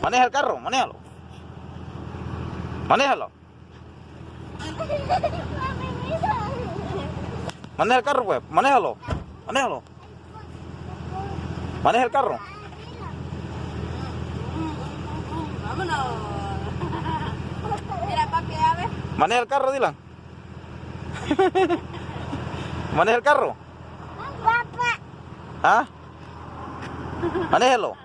Maneja el carro, manéjalo. Manéjalo. Maneja el carro, pues, manéjalo. Manéjalo. Maneja el carro. Vámonos. Mira, papi, a ver. Maneja el carro, Dylan. Maneja el carro. Papá. ¿Ah? Manéjalo.